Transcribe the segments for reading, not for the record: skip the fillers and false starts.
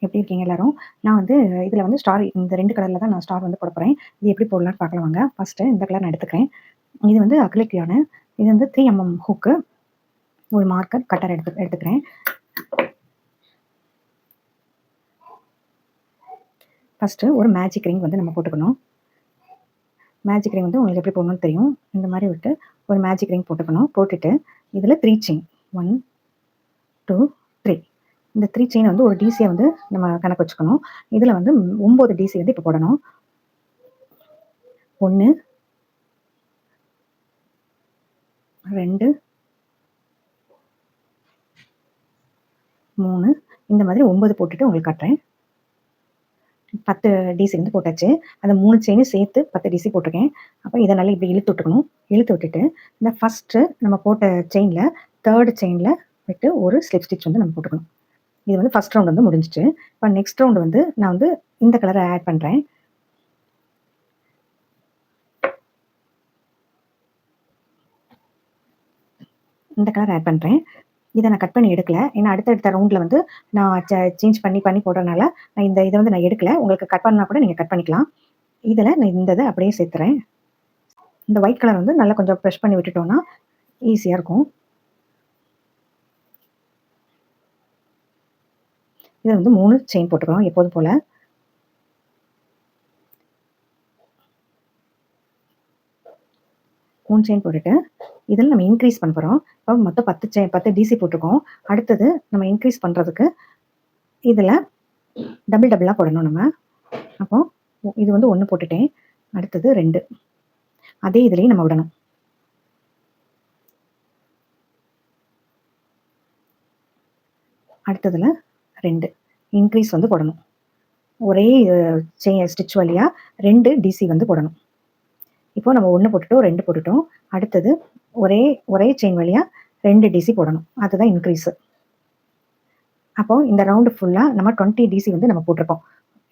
எப்படி இருக்கீங்க எல்லாரும்? நான் வந்து இதில வந்து ஸ்டார் இந்த 2 கலர்ல தான் நான் ஸ்டார் வந்து போட போறேன். இது எப்படி போடலான்னு பார்க்கலாம் வாங்க. ஃபர்ஸ்ட்டு இந்த கலர் நான் எடுத்துக்கிறேன். இது வந்து அக்ரிலிக் யானு. இது வந்து 3 ஹூக்கு, ஒரு மார்க்கர், கட்டர் எடுத்துக்கிறேன். ஃபர்ஸ்ட்டு ஒரு மேஜிக் ரிங் வந்து நம்ம போட்டுக்கணும். மேஜிக் ரிங் வந்து உங்களுக்கு எப்படி போடணும்னு தெரியும். இந்த மாரி விட்டு ஒரு மேஜிக் ரிங் போட்டுக்கணும். போட்டுட்டு இதில 3 செயின் 1, 2, 3 இந்த 3 செயின வந்து ஒரு டிசிய வந்து நம்ம கணக்கு வச்சுக்கணும். இதில வந்து 9 டிசி வந்து இப்ப போடணும். 1, 2, 3 இந்த மாதிரி 9 போட்டுட்டு உங்களுக்கு காட்டுறேன். 10 டிசி வந்து போட்டாச்சு. அந்த 3 செயினும் சேர்த்து 10 டிசி போட்டிருக்கேன். அப்ப இத நல்லா இப்படி இழுத்து விட்டுக்கணும். இழுத்து விட்டுட்டு இந்த ஃபர்ஸ்ட்டு நம்ம போட்ட செயின்ல 3 செயின்ல விட்டு ஒரு ஸ்லிப் ஸ்டிச் வந்து நம்ம போட்டுக்கணும். இது வந்து ஃபர்ஸ்ட் ரவுண்ட் வந்து முடிஞ்சுச்சு. இப்ப நெக்ஸ்ட் ரவுண்ட் வந்து நான் வந்து இந்த கலர ஆட் பண்றேன். இந்த கலர் ஆட் பண்றேன். இத நான் கட் பண்ணி எடுக்கல. ஏன்னா அடுத்தடுத்த ரவுண்ட்ல வந்து நான் சேஞ்ச் பண்ணி போடுறனால நான் இத வந்து நான் எடுக்கல. உங்களுக்கு கட் பண்ணா கூட நீங்க கட் பண்ணிக்கலாம். இதில நான் இந்த இத அப்படியே சேர்த்துறேன். இந்த ஒயிட் கலர் வந்து நல்லா கொஞ்சம் பிரஷ் பண்ணி விட்டுட்டோம்னா ஈஸியா இருக்கும். இத வந்து 3 செயின் போட்டுக்கலாம் எப்போதும் போல. 3 செயின் போட்டுட்டு இதில நம்ம இன்கிரீஸ் பண்ண போறோம். இப்போ மொத்தம் 10 டிசி போட்டுருக்கோம். அடுத்தது நம்ம இன்கிரீஸ் பண்றதுக்கு இதில டபுளா போடணும் நம்ம. அப்போ இது வந்து 1 போட்டுட்டேன். அடுத்தது 2 அதே இதிலேயே நம்ம விடணும். அடுத்ததுல 2 இன்கிரீஸ் வந்து போடணும். ஒரே ஸ்டிச் வழியா 2 டிசி வந்து போடணும். இப்போ நம்ம 1 போட்டுட்டோம், 2 போட்டுட்டோம். அடுத்தது ஒரே செயின் வழியா 2 டிசி போடணும். அதுதான் இன்கிரீஸ். அப்போ இந்த ரவுண்ட் ஃபுல்லா நம்ம 20 டிசி வந்து நம்ம போட்டுருக்கோம்.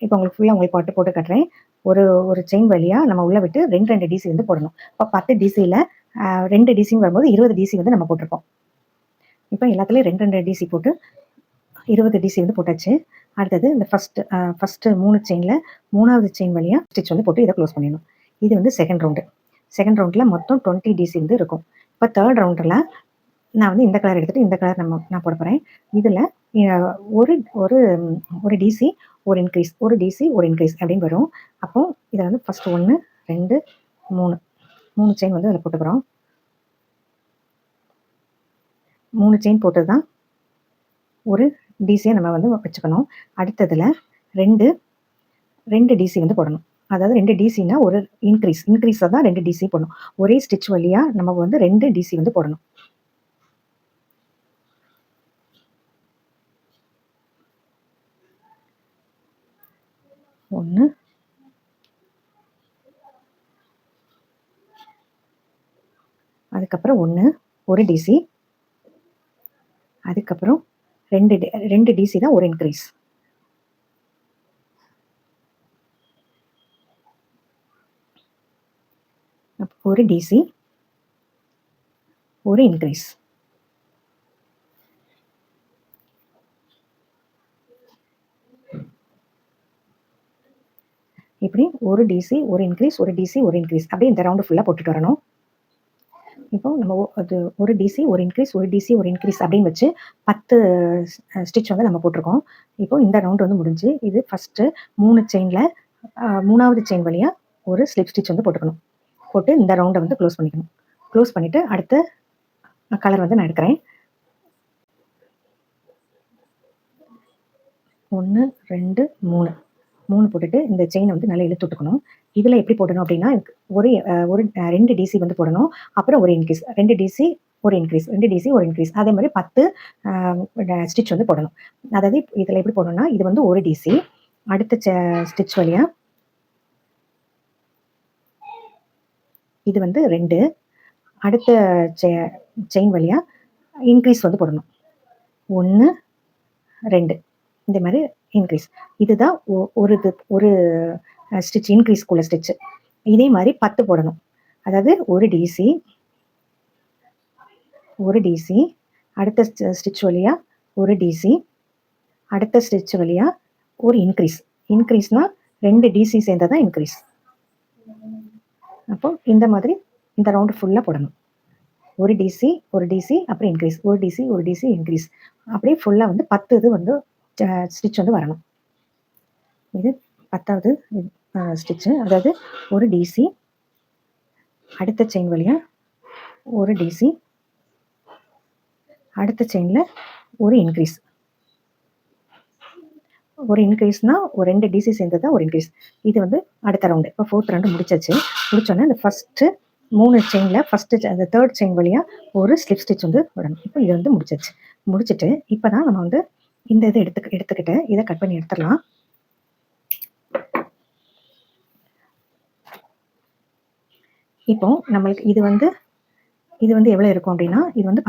இப்போ உங்களுக்கு போட்டு காட்டுறேன். ஒரு செயின் வழியா நம்ம உள்ள விட்டு 2 டிசி வந்து போடணும். அப்ப 10 டிசில 2 டிசின்னு வரும்போது 20 டிசி வந்து நம்ம போட்டுருக்கோம். இப்போ எல்லாத்துலயும் 2 டிசி போட்டு 20 டிசி வந்து போட்டாச்சு. அடுத்தது இந்த ஃபர்ஸ்ட் 3 செயின்ல 3வது செயின் வழியா ஸ்டிச் வந்து போட்டு இத க்ளோஸ் பண்ணிடணும். இது வந்து செகண்ட் ரவுண்டு. செகண்ட் ரவுண்ட்ல மொத்தம் 20 டிசி வந்து இருக்கும். இப்ப தேர்ட் ரவுண்டுல நான் வந்து இந்த கலர் எடுத்துட்டு இந்த கலர் நான் போட போறேன். இதுல ஒரு ஒரு ஒரு டிசி, ஒரு இன்கிரீஸ், ஒரு டிசி, ஒரு இன்கிரீஸ் அப்படின்னு வரும். அப்போ இத வந்து ஃபர்ஸ்ட் 1, 2, 3 செயின் வந்து இதுல போட்டுக்கிறோம். 3 செயின் போட்டது தான் ஒரு டிசிய நம்ம வந்து வச்சுக்கணும். அடுத்ததுல 2 டிசி வந்து போடணும். அதாவது 2 டிசினா ஒரு இன்கிரீஸா தான் 2 டிசி போடணும். ஒரே ஸ்டிச் வழியா நம்ம வந்து 2 டிசி வந்து போடணும். ஒண்ணு, அதுக்கப்புறம் 1 ஒரு டிசி, அதுக்கப்புறம் 2 டிசி தான் ஒரு இன்கிரீஸ். ஒரு டிசி, ஒரு இன்கிரீஸ். இப்படி ஒரு டிசி, ஒரு இன்கிரீஸ், ஒரு டிசி, ஒரு இன்கிரீஸ் அப்படியே இந்த ரவுண்ட் ஃபுல்லா போட்டுட்டு வரணும். இப்போ நம்ம அது ஒரு டிசி, ஒரு இன்கிரீஸ், ஒரு டிசி, ஒரு இன்கிரீஸ் அப்படின்னு வச்சு 10 ஸ்டிச் வந்து நம்ம போட்டிருக்கோம். இப்போ இந்த ரவுண்ட் வந்து முடிஞ்சு இது ஃபர்ஸ்ட் 3 செயின்ல 3வது செயின் வழியா ஒரு ஸ்லிப் ஸ்டிச் வந்து போட்டுக்கணும். போட்டு இந்த ரவுண்ட வந்து க்ளோஸ் பண்ணிக்கணும். க்ளோஸ் பண்ணிட்டு அடுத்த கலர் வந்து நான் எடுக்கிறேன். 1, 2, 3 போட்டுட்டு இந்த செயின வந்து நல்லா இழுத்து விட்டுக்கணும். இதுல எப்படி போடணும் அப்படின்னா ஒரு 2 டிசி வந்து போடணும். அப்புறம் ஒரு இன்கிரீஸ் 2 டிசி, ஒரு இன்கிரீஸ், 2 டிசி, ஒரு இன்கிரீஸ். அதே மாதிரி 10 ஸ்டிச் வந்து போடணும். அதாவது இதுல எப்படி போடணும்னா இது வந்து ஒரு டிசி, அடுத்த ஸ்டிச் வழியா இது வந்து 2, அடுத்த செயின் வழியா இன்கிரீஸ் வந்து போடணும். 1, 2 இந்த மாதிரி இன்கிரீஸ். இதுதான் ஒரு ஸ்டிச் இன்கிரீஸ்க்குள்ள ஸ்டிச். இதே மாதிரி 10 போடணும். அதாவது ஒரு டிசி, அடுத்த ஸ்டிச் வழியா ஒரு டிசி, அடுத்த ஸ்டிச் வழியாக ஒரு இன்க்ரீஸ்னால் 2 டிசி சேர்ந்தா தான் இன்க்ரீஸ். அப்போ இந்த மாதிரி இந்த ரவுண்டு ஃபுல்லாக போடணும். ஒரு டிசி அப்புறம் இன்க்ரீஸ், ஒரு டிசி இன்க்ரீஸ், அப்படியே ஃபுல்லாக வந்து 10 இது வந்து ஸ்டிச் வந்து வரணும். இது 10வது ஸ்டிச்சு. அதாவது ஒரு டிசி, அடுத்த செயின் வழியாக ஒரு டிசி, அடுத்த செயினில் ஒரு இன்க்ரீஸ்னால் ஒரு 2 டிசி சேர்ந்தது தான் ஒரு இன்க்ரீஸ். இது வந்து அடுத்த ரவுண்டு. இப்போ 4th ரவுண்டு முடிச்சாச்சு. முடிச்சோன்னே இந்த ஃபஸ்ட்டு 3 செயினில் அந்த 3rd செயின் வழியாக ஒரு ஸ்லிப் ஸ்டிச் வந்து விடணும். இப்போ இது வந்து முடிச்சாச்சு. முடிச்சுட்டு இப்போ தான் நம்ம வந்து இந்த இதை எடுத்துக்கிட்டு இதை கட் பண்ணி எடுத்துடலாம். இப்போ நம்மளுக்கு இது வந்து எவ்வளோ இருக்கும் அப்படின்னா, இது வந்து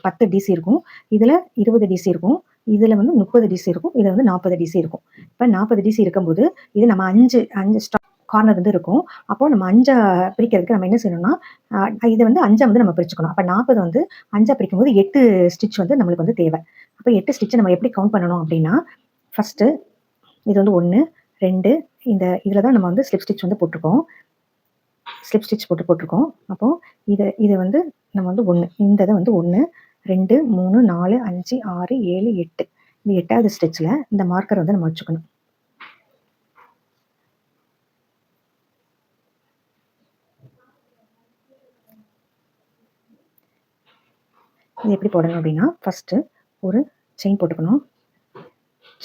10 டிசி இருக்கும், இதில் 20 டிசி இருக்கும், இதில் வந்து 30 டிசி இருக்கும், இதில் வந்து 40 டிசி இருக்கும். இப்போ 40 டிசி இருக்கும்போது இது நம்ம 5 கார்னர் வந்து இருக்கும். அப்போது நம்ம 5 பிரிக்கிறதுக்கு நம்ம என்ன செய்யணும்னா, இதை வந்து 5 வந்து நம்ம பிரிச்சுக்கணும். அப்போ 40 வந்து 5 பிரிக்கும்போது 8 ஸ்டிச் வந்து நம்மளுக்கு வந்து தேவை. அப்போ 8 ஸ்டிச்சை நம்ம எப்படி கவுண்ட் பண்ணணும் அப்படின்னா, ஃபஸ்ட்டு இது வந்து 1 2 இதில் தான் நம்ம வந்து ஸ்லிப் ஸ்டிச் வந்து போட்டிருக்கோம். அப்போது இதை வந்து நம்ம வந்து 1 இந்த இதை வந்து 1 2 3 4 5 6 7 8 இந்த 8வது ஸ்டிச்சில் இந்த மார்க்கர் வந்து நம்ம வச்சுக்கணும். இது எப்படி போடணும் அப்படின்னா, ஃபஸ்ட்டு ஒரு செயின் போட்டுக்கணும்.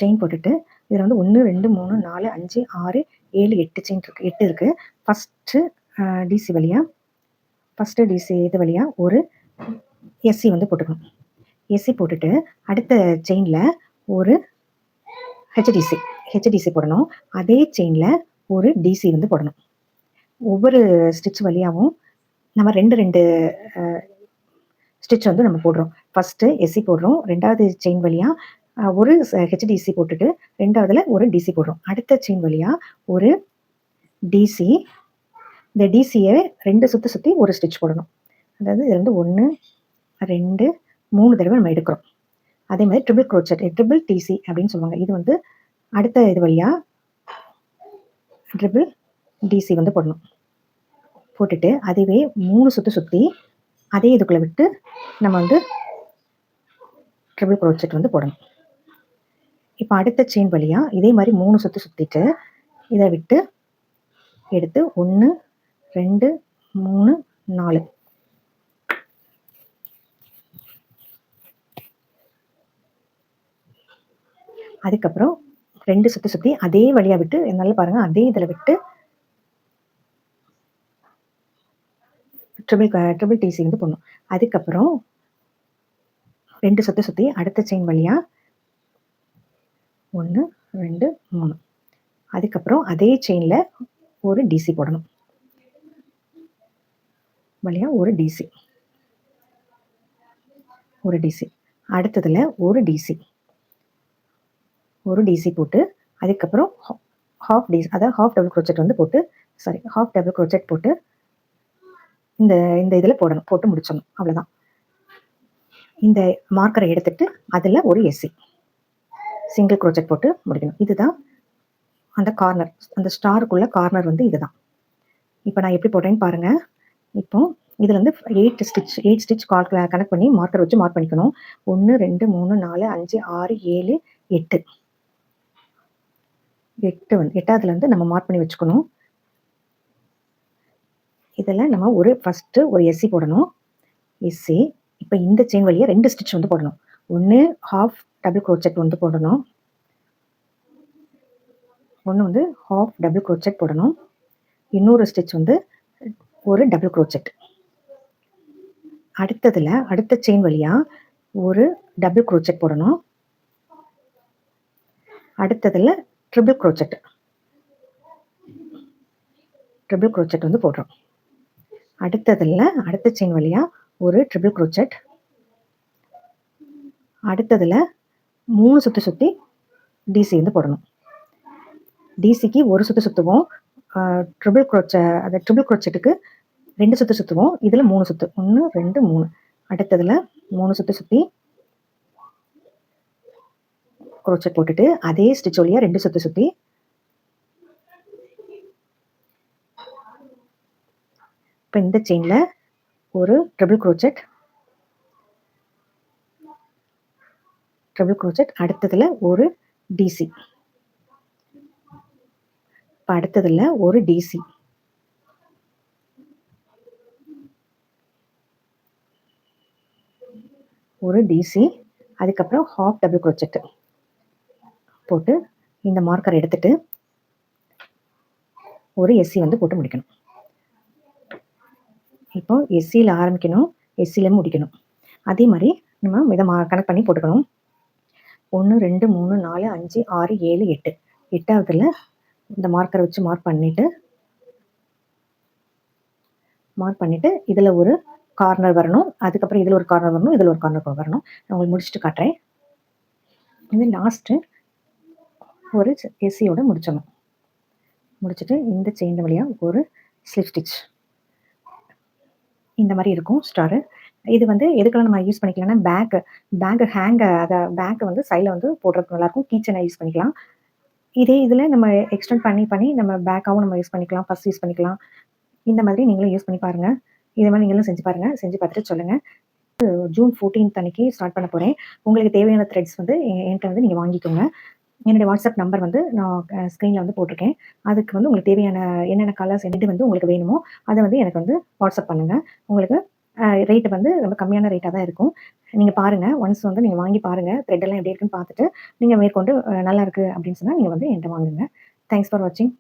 செயின் போட்டுட்டு இதில் வந்து 1 2 3 4 5 6 7 8 செயின் இருக்குது, 8 இருக்குது. ஃபஸ்ட்டு டிசி இது வழியாக ஒரு எஸ்சி வந்து போட்டுக்கணும். எஸ்சி போட்டுட்டு அடுத்த செயினில் ஒரு ஹெச்டிசி போடணும். அதே செயினில் ஒரு டிசி வந்து போடணும். ஒவ்வொரு ஸ்டிச் வழியாகவும் நம்ம 2 ஸ்டிச் வந்து நம்ம போடுறோம். ஃபஸ்ட்டு எஸ்சி போடுறோம், 2வது செயின் வழியாக ஒரு ஹெச்டிசி போட்டுட்டு 2வதுல ஒரு டிசி போடுறோம். அடுத்த செயின் வழியாக ஒரு டிசி, இந்த டிசியை 2 சுற்றி ஒரு ஸ்டிச் போடணும். அதாவது இது வந்து 1 2 3 தடவை நம்ம எடுக்கிறோம். அதே மாதிரி ட்ரிபிள் டிசி அப்படின்னு சொல்லுவாங்க. இது வந்து அடுத்த இது வழியாக ட்ரிபிள் டிசி வந்து போடணும். போட்டுட்டு அதுவே 3 சுற்றி அதே இதுக்குள்ளே விட்டு நம்ம வந்து ட்ரிபிள் க்ரோச்செட் வந்து போடணும். இப்போ அடுத்த செயின் வழியாக இதே மாதிரி 3 சுற்றிட்டு இதை விட்டு எடுத்து 1 2 3 4 அதுக்கப்புறம் 2 சுற்றி அதே வழியாக விட்டு நல்லா பாருங்கள், அதே இதில் விட்டு ட்ரிபிள் டிசி வந்து போடணும். அதுக்கப்புறம் 2 சுற்றி அடுத்த செயின் வழியாக 1 2 3 அதுக்கப்புறம் அதே செயினில் ஒரு டிசி போடணும். வழியாக ஒரு டிசி அடுத்ததில் ஒரு டிசி போட்டு அதுக்கப்புறம் ஹாஃப் டபுள் க்ரோச்செட் வந்து ஹாஃப் டபுள் க்ரோச்செட் போட்டு இந்த இதில் போட்டு முடிச்சிடணும். அவ்வளோதான். இந்த மார்க்கரை எடுத்துட்டு அதில் ஒரு எஸ்சி சிங்கிள் க்ரோச்செட் போட்டு முடிக்கணும். இதுதான் அந்த கார்னர், அந்த ஸ்டாருக்குள்ள கார்னர் வந்து இதுதான். இப்போ நான் எப்படி போடுறேன்னு பாருங்கள். இப்போ இதில் வந்து 8 ஸ்டிச் கனெக்ட் பண்ணி மார்க்கர் வச்சு மார்க் பண்ணிக்கணும். 1 2 3 4 5 6 7 8 வந்து 8வதுல இருந்து நம்ம மார்க் பண்ணி வச்சுக்கணும். இதில் நம்ம ஃபஸ்ட்டு ஒரு எஸ்சி போடணும். எஸ்சி இப்போ இந்த செயின் வழியாக 2 ஸ்டிச் வந்து போடணும். ஒன்று ஹாஃப் டபுள் க்ரோச்செட் வந்து போடணும், இன்னொரு ஸ்டிச் வந்து ஒரு டபுள் க்ரோச்செட். அடுத்த செயின் வழியாக ஒரு டபுள் க்ரோச்செட் போடணும். அடுத்ததில் ட்ரிபிள் க்ரோச்செட் வந்து போடுறோம். அடுத்த செயின் வழியாக ஒரு ட்ரிபிள் க்ரோச்செட். அடுத்ததில் 3 சுற்றி டிசி வந்து போடணும். டிசிக்கு ஒரு சுற்றுவோம், ட்ரிபிள் க்ரோச்செட்டுக்கு 2 சுற்றுவோம். இதில் 3 சுற்று, 1 2 3. அடுத்ததில் 3 சுற்றி க்ரோச்செட் போட்டுட்டு அதே ஸ்டிச் வழியா 2 சுத்து சுத்தி இப்போ இந்த செயின்ல ஒரு ட்ரிபிள் க்ரோச்செட் அடுத்ததுல ஒரு டிசி. இப்போ அடுத்ததுல ஒரு டிசி. ஒரு டிசி, அதுக்கப்புறம் ஹாஃப் டபுள் க்ரோச்செட் போட்டு இந்த மார்க்கர் எடுத்துட்டு ஒரு எஸ்சி வந்து போட்டு முடிக்கணும். இப்போ எஸ்சியில் ஆரம்பிக்கணும், எஸ்சியில் முடிக்கணும். அதே மாதிரி நம்ம இதை கனெக்ட் பண்ணி போட்டுக்கணும். 1 2 3 4 5 6 7 8 8வதுல இந்த மார்க்கரை வச்சு மார்க் பண்ணிட்டு இதில் ஒரு கார்னர் வரணும், அதுக்கப்புறம் இதில் ஒரு கார்னர் வரணும், இதில் ஒரு கார்னர் வரணும். நான் உங்களுக்கு முடிச்சுட்டு காட்டுறேன். இது லாஸ்ட்டு ஒரு எஸ்சியோட முடிச்சிடணும். முடிச்சுட்டு இந்த செயின் வழியாக ஒரு ஸ்லிப் ஸ்டிச் இந்த மாதிரி இருக்கும் ஸ்டாரு. இது வந்து எதுக்கெல்லாம் நம்ம யூஸ் பண்ணிக்கலாம்னா பேக்கு பேக்கை வந்து சைடில் வந்து போடுறதுக்கு நல்லாயிருக்கும். கீச்சனை யூஸ் பண்ணிக்கலாம். இதே இதில் நம்ம எக்ஸ்டெண்ட் பண்ணி நம்ம பேக்காகவும் நம்ம யூஸ் பண்ணிக்கலாம், பர்ஸ் யூஸ் பண்ணிக்கலாம். இந்த மாதிரி நீங்களும் யூஸ் பண்ணி பாருங்கள். இதே மாதிரி நீங்களும் செஞ்சு பாருங்கள். செஞ்சு பார்த்துட்டு சொல்லுங்கள். ஜூன் 14th அன்னைக்கு ஸ்டார்ட் பண்ண போகிறேன். உங்களுக்கு தேவையான த்ரெட்ஸ் வந்து என்கிட்ட வந்து நீங்கள் வாங்கிக்கோங்க. என்னுடைய வாட்ஸ்அப் நம்பர் வந்து நான் ஸ்க்ரீனில் வந்து போட்டிருக்கேன். அதுக்கு வந்து உங்களுக்கு தேவையான என்னென்ன கலர்ஸ் வந்து உங்களுக்கு வேணுமோ அதை வந்து எனக்கு வந்து வாட்ஸ்அப் பண்ணுங்கள். உங்களுக்கு ரேட்டு வந்து ரொம்ப கம்மியான ரேட்டாக தான் இருக்கும். நீங்கள் பாருங்கள், ஒன்ஸ் வந்து நீங்கள் வாங்கி பாருங்கள், த்ரெட்டெல்லாம் எப்படி இருக்குன்னு பார்த்துட்டு நீங்கள் மேற்கொண்டு நல்லா இருக்குது அப்படின்னு சொன்னால் நீங்கள் வந்து என்கிட்ட வாங்குங்க. தேங்க்ஸ் ஃபார் வாட்சிங்.